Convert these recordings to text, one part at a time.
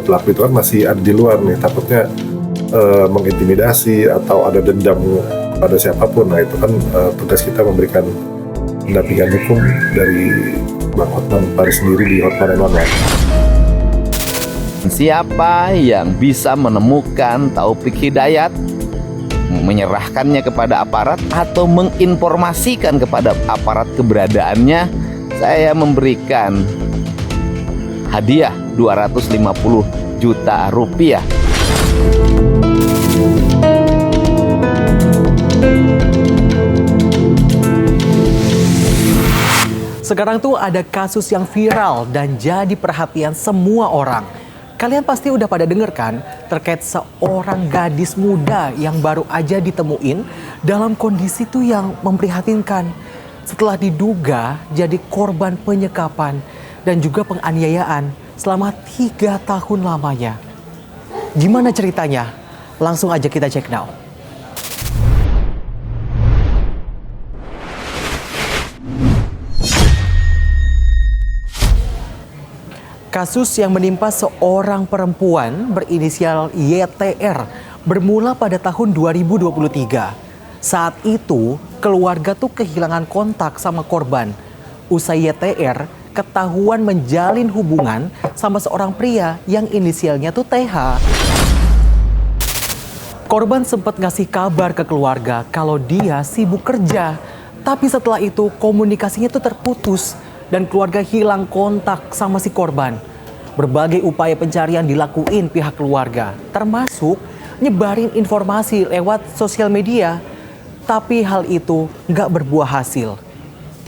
pelaku itu kan masih ada di luar nih, takutnya mengintimidasi atau ada dendam pada siapapun. Nah itu kan tugas kita memberikan pendampingan hukum dari Bang Hotman Paris sendiri di Hotman & Siapa yang bisa menemukan Taufik Hidayat, menyerahkannya kepada aparat atau menginformasikan kepada aparat keberadaannya, saya memberikan hadiah 250 juta rupiah. Sekarang tuh ada kasus yang viral dan jadi perhatian semua orang. Kalian pasti udah pada denger kan terkait seorang gadis muda yang baru aja ditemuin dalam kondisi tuh yang memprihatinkan setelah diduga jadi korban penyekapan dan juga penganiayaan selama 3 tahun lamanya. Gimana ceritanya? Langsung aja kita cek now. Kasus yang menimpa seorang perempuan berinisial YTR bermula pada tahun 2023. Saat itu, keluarga tuh kehilangan kontak sama korban. Usai YTR ketahuan menjalin hubungan sama seorang pria yang inisialnya tuh TH. Korban sempat ngasih kabar ke keluarga kalau dia sibuk kerja. Tapi setelah itu komunikasinya tuh terputus dan keluarga hilang kontak sama si korban. Berbagai upaya pencarian dilakuin pihak keluarga, termasuk nyebarin informasi lewat sosial media. Tapi hal itu nggak berbuah hasil.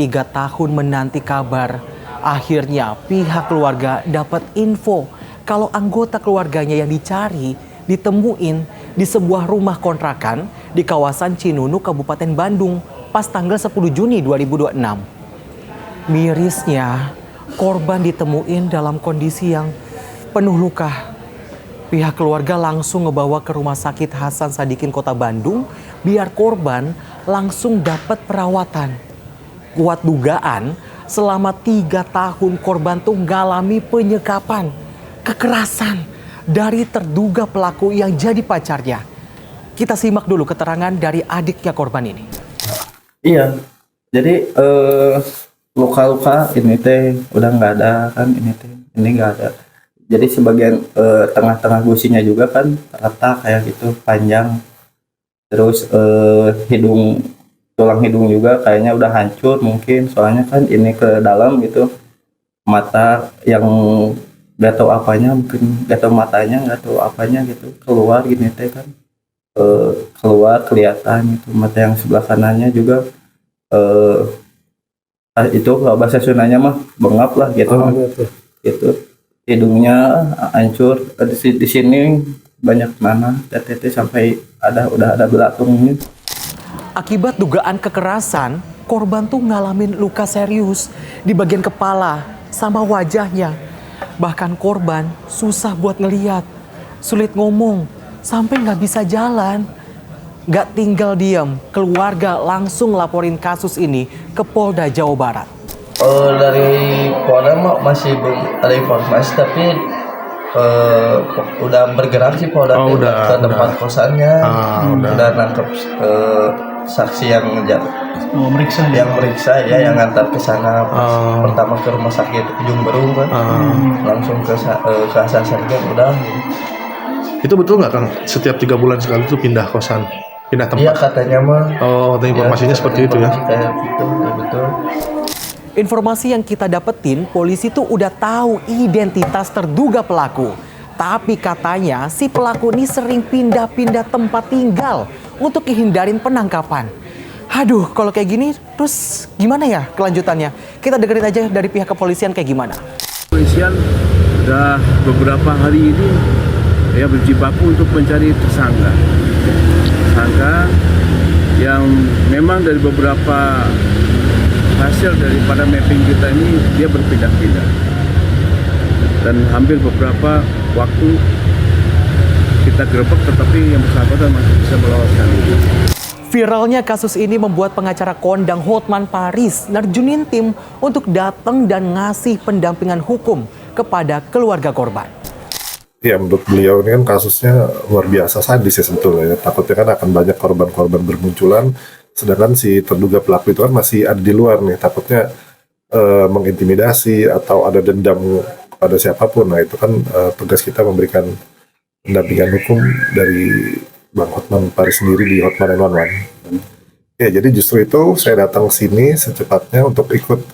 3 tahun menanti kabar, akhirnya pihak keluarga dapat info kalau anggota keluarganya yang dicari ditemuin di sebuah rumah kontrakan di kawasan Cinunuk, Kabupaten Bandung pas tanggal 10 Juni 2026. Mirisnya, korban ditemuin dalam kondisi yang penuh luka. Pihak keluarga langsung ngebawa ke Rumah Sakit Hasan Sadikin Kota Bandung biar korban langsung dapat perawatan. Kuat dugaan, selama 3 tahun korban tuh ngalami penyekapan, kekerasan dari terduga pelaku yang jadi pacarnya. Kita simak dulu keterangan dari adiknya korban ini. Iya, jadi luka-luka ini teh udah nggak ada kan, ini nggak ada. Jadi sebagian tengah-tengah gusinya juga kan retak kayak gitu, panjang. Terus tulang hidung juga kayaknya udah hancur mungkin, soalnya kan ini ke dalam gitu. Mata yang nggak tahu apanya, mungkin nggak tahu matanya, nggak tahu apanya gitu, keluar gini teh kan, keluar kelihatan gitu. Mata yang sebelah kanannya juga itu kalau bahasa Sundanya mah bengap lah gitu. Gitu. Hidungnya hancur, di sini banyak nanah, teteh sampai udah ada belatungnya. Akibat dugaan kekerasan, korban tuh ngalamin luka serius di bagian kepala sama wajahnya. Bahkan korban susah buat ngeliat, sulit ngomong, sampai nggak bisa jalan. Gak tinggal diam, keluarga langsung laporin kasus ini ke Polda Jawa Barat. Dari Polda masih belum ada informasi, tapi udah bergerak sih Polda ke tempat kosannya, udah nangkep saksi yang meriksa ya, yang ngantar ke sana. Pertama ke rumah sakit Ujung Berung kan, langsung ke Hasan Sadikin udah. Itu betul nggak Kang? Setiap 3 bulan sekali itu pindah kosan? Pindah tempat? Iya katanya mah. Oh, informasinya seperti itu ya? Kayak gitu, betul. Informasi yang kita dapetin, polisi tuh udah tahu identitas terduga pelaku. Tapi katanya si pelaku ini sering pindah-pindah tempat tinggal untuk menghindarin penangkapan. Aduh, kalau kayak gini terus gimana ya kelanjutannya? Kita dengerin aja dari pihak kepolisian kayak gimana. Kepolisian udah beberapa hari ini ya berjibaku untuk mencari tersangka yang memang dari beberapa hasil daripada mapping kita ini dia berpindah-pindah dan hampir beberapa waktu kita gerebek tetapi yang bersangkutan masih bisa meloloskan diri. Viralnya kasus ini membuat pengacara kondang Hotman Paris nerjunin tim untuk datang dan ngasih pendampingan hukum kepada keluarga korban. Ya, menurut beliau ini kan kasusnya luar biasa sadis ya sebetulnya. Takutnya kan akan banyak korban-korban bermunculan, sedangkan si terduga pelaku itu kan masih ada di luar nih. Takutnya mengintimidasi atau ada dendam pada siapapun. Nah itu kan tugas kita memberikan pendampingan hukum dari Bang Hotman Paris sendiri di Hotman 911. Ya, jadi justru itu saya datang sini secepatnya untuk ikut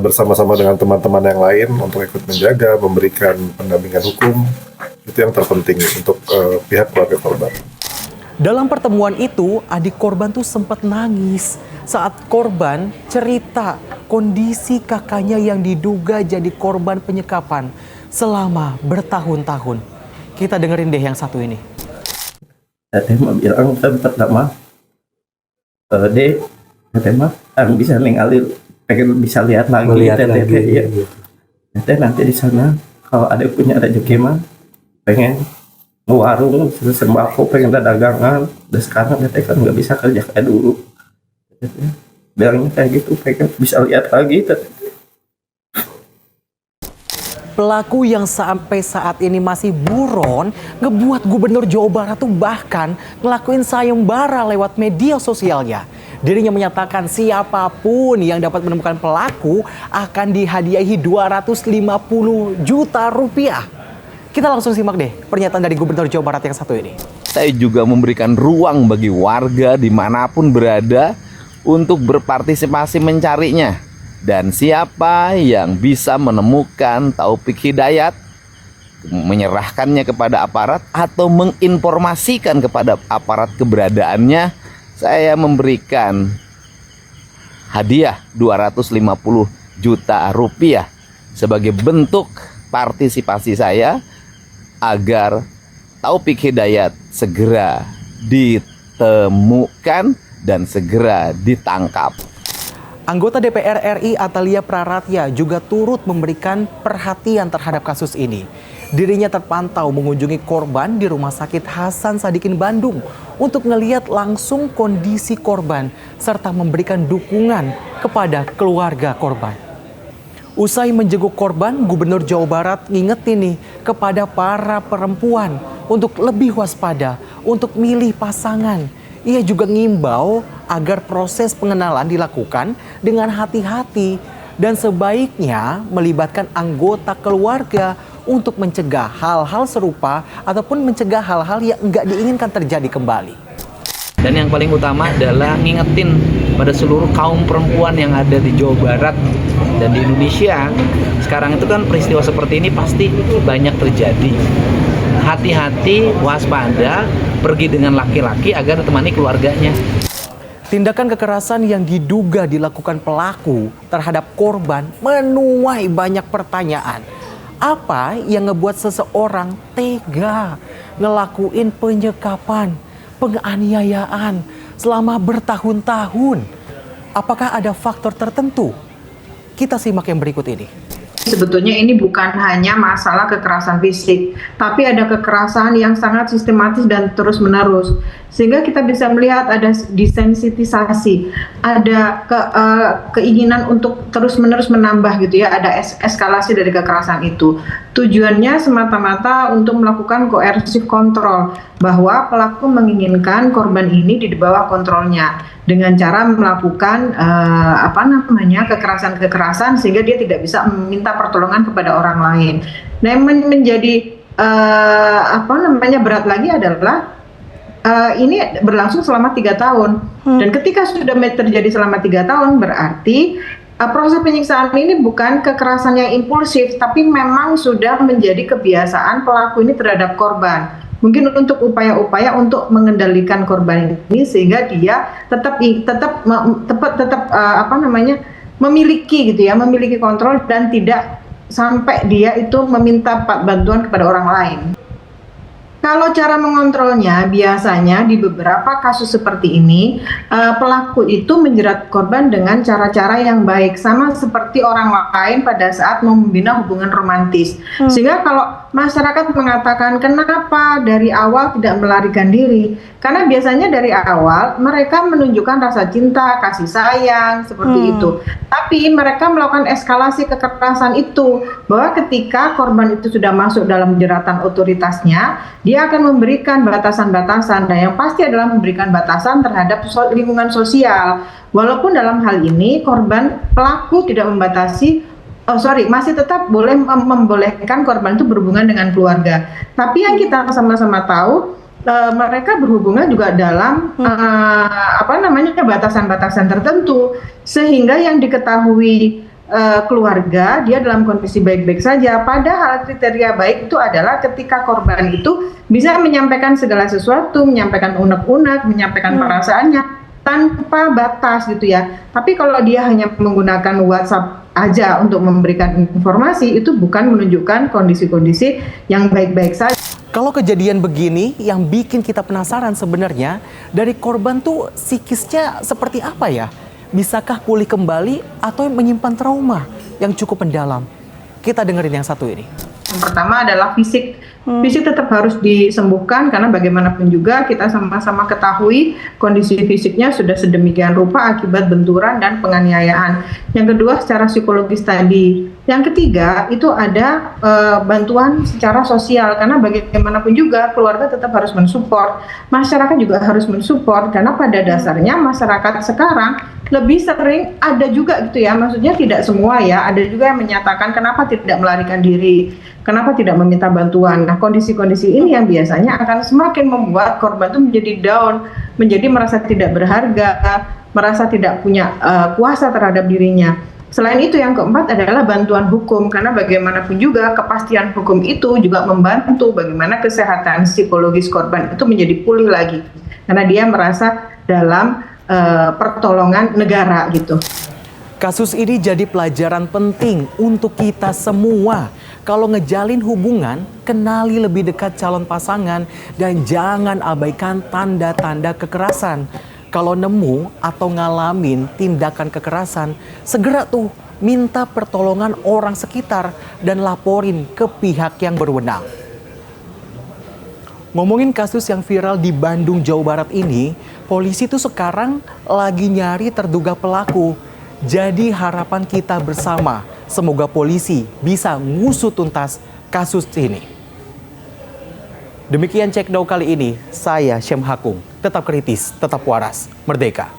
bersama-sama dengan teman-teman yang lain untuk ikut menjaga, memberikan pendampingan hukum. Itu yang terpenting untuk pihak keluarga korban. Dalam pertemuan itu, adik korban tuh sempat nangis saat korban cerita kondisi kakaknya yang diduga jadi korban penyekapan selama bertahun-tahun. Kita dengerin deh yang satu ini. Teteh mah bilang pertama, Dek, teteh mah bisa ninggalin, pengen bisa lihat lagi, teteh ya. Teteh nanti di sana kalau ada punya rezeki mah pengen ngewarung sembako, pengen ada dagangan. Dan sekarang teteh kan nggak bisa kerja kayak dulu. Teteh bilangnya kayak gitu, pengen bisa lihat lagi, teteh. Pelaku yang sampai saat ini masih buron ngebuat Gubernur Jawa Barat tuh bahkan ngelakuin sayembara lewat media sosialnya. Dirinya menyatakan siapapun yang dapat menemukan pelaku akan dihadiahi 250 juta rupiah. Kita langsung simak deh pernyataan dari Gubernur Jawa Barat yang satu ini. Saya juga memberikan ruang bagi warga dimanapun berada untuk berpartisipasi mencarinya. Dan siapa yang bisa menemukan Taufik Hidayat, menyerahkannya kepada aparat atau menginformasikan kepada aparat keberadaannya, saya memberikan hadiah 250 juta rupiah sebagai bentuk partisipasi saya agar Taufik Hidayat segera ditemukan dan segera ditangkap. Anggota DPR RI Atalia Praratya juga turut memberikan perhatian terhadap kasus ini. Dirinya terpantau mengunjungi korban di Rumah Sakit Hasan Sadikin Bandung untuk ngeliat langsung kondisi korban serta memberikan dukungan kepada keluarga korban. Usai menjenguk korban, Gubernur Jawa Barat ngingetin nih kepada para perempuan untuk lebih waspada untuk milih pasangan. Ia juga ngimbau agar proses pengenalan dilakukan dengan hati-hati dan sebaiknya melibatkan anggota keluarga untuk mencegah hal-hal serupa ataupun mencegah hal-hal yang enggak diinginkan terjadi kembali. Dan yang paling utama adalah ngingetin pada seluruh kaum perempuan yang ada di Jawa Barat dan di Indonesia. Sekarang itu kan peristiwa seperti ini pasti banyak terjadi. Hati-hati, waspada, pergi dengan laki-laki agar ditemani keluarganya. Tindakan kekerasan yang diduga dilakukan pelaku terhadap korban menuai banyak pertanyaan. Apa yang ngebuat seseorang tega ngelakuin penyekapan, penganiayaan selama bertahun-tahun? Apakah ada faktor tertentu? Kita simak yang berikut ini. Sebetulnya ini bukan hanya masalah kekerasan fisik, tapi ada kekerasan yang sangat sistematis dan terus-menerus. Sehingga kita bisa melihat ada desensitisasi, ada keinginan untuk terus-menerus menambah gitu ya, ada eskalasi dari kekerasan itu. Tujuannya semata-mata untuk melakukan coercive control, bahwa pelaku menginginkan korban ini di bawah kontrolnya dengan cara melakukan kekerasan sehingga dia tidak bisa meminta pertolongan kepada orang lain. Nah, yang menjadi berat lagi adalah ini berlangsung selama 3 tahun. Dan ketika sudah terjadi selama 3 tahun, berarti proses penyiksaan ini bukan kekerasan yang impulsif, tapi memang sudah menjadi kebiasaan pelaku ini terhadap korban. Mungkin untuk upaya-upaya untuk mengendalikan korban ini sehingga dia tetap memiliki gitu ya, memiliki kontrol dan tidak sampai dia itu meminta bantuan kepada orang lain. Kalau cara mengontrolnya, biasanya di beberapa kasus seperti ini, pelaku itu menjerat korban dengan cara-cara yang baik, sama seperti orang lain pada saat membina hubungan romantis. Sehingga kalau masyarakat mengatakan kenapa dari awal tidak melarikan diri, karena biasanya dari awal mereka menunjukkan rasa cinta, kasih sayang, seperti itu. Tapi mereka melakukan eskalasi kekerasan itu, bahwa ketika korban itu sudah masuk dalam jeratan otoritasnya, dia akan memberikan batasan-batasan, dan yang pasti adalah memberikan batasan terhadap lingkungan sosial. Walaupun dalam hal ini pelaku tidak membatasi, masih tetap boleh membolehkan korban itu berhubungan dengan keluarga. Tapi yang kita sama-sama tahu, mereka berhubungan juga dalam batasan-batasan tertentu, sehingga yang diketahui keluarga dia dalam kondisi baik-baik saja. Padahal kriteria baik itu adalah ketika korban itu bisa menyampaikan segala sesuatu, menyampaikan unek-unek, menyampaikan perasaannya tanpa batas gitu ya. Tapi kalau dia hanya menggunakan WhatsApp aja untuk memberikan informasi, itu bukan menunjukkan kondisi-kondisi yang baik-baik saja. Kalau kejadian begini yang bikin kita penasaran sebenarnya, dari korban tuh psikisnya seperti apa ya? Bisakah pulih kembali atau menyimpan trauma yang cukup mendalam? Kita dengerin yang satu ini. Yang pertama adalah fisik. Fisik tetap harus disembuhkan, karena bagaimanapun juga kita sama-sama ketahui kondisi fisiknya sudah sedemikian rupa akibat benturan dan penganiayaan. Yang kedua secara psikologis tadi. Yang ketiga itu ada bantuan secara sosial, karena bagaimanapun juga keluarga tetap harus mensupport, masyarakat juga harus mensupport, karena pada dasarnya masyarakat sekarang lebih sering ada juga gitu ya, maksudnya tidak semua ya, ada juga yang menyatakan kenapa tidak melarikan diri, kenapa tidak meminta bantuan. Nah, kondisi-kondisi ini yang biasanya akan semakin membuat korban itu menjadi down, menjadi merasa tidak berharga, merasa tidak punya kuasa terhadap dirinya. Selain itu yang keempat adalah bantuan hukum, karena bagaimanapun juga kepastian hukum itu juga membantu bagaimana kesehatan psikologis korban itu menjadi pulih lagi, karena dia merasa dalam pertolongan negara gitu. Kasus ini jadi pelajaran penting untuk kita semua. Kalau ngejalin hubungan, kenali lebih dekat calon pasangan dan jangan abaikan tanda-tanda kekerasan. Kalau nemu atau ngalamin tindakan kekerasan, segera tuh minta pertolongan orang sekitar dan laporin ke pihak yang berwenang. Ngomongin kasus yang viral di Bandung, Jawa Barat ini, polisi tuh sekarang lagi nyari terduga pelaku. Jadi harapan kita bersama, semoga polisi bisa ngusut tuntas kasus ini. Demikian Cekdo kali ini, saya Syem Hakung. Tetap kritis, tetap waras, merdeka.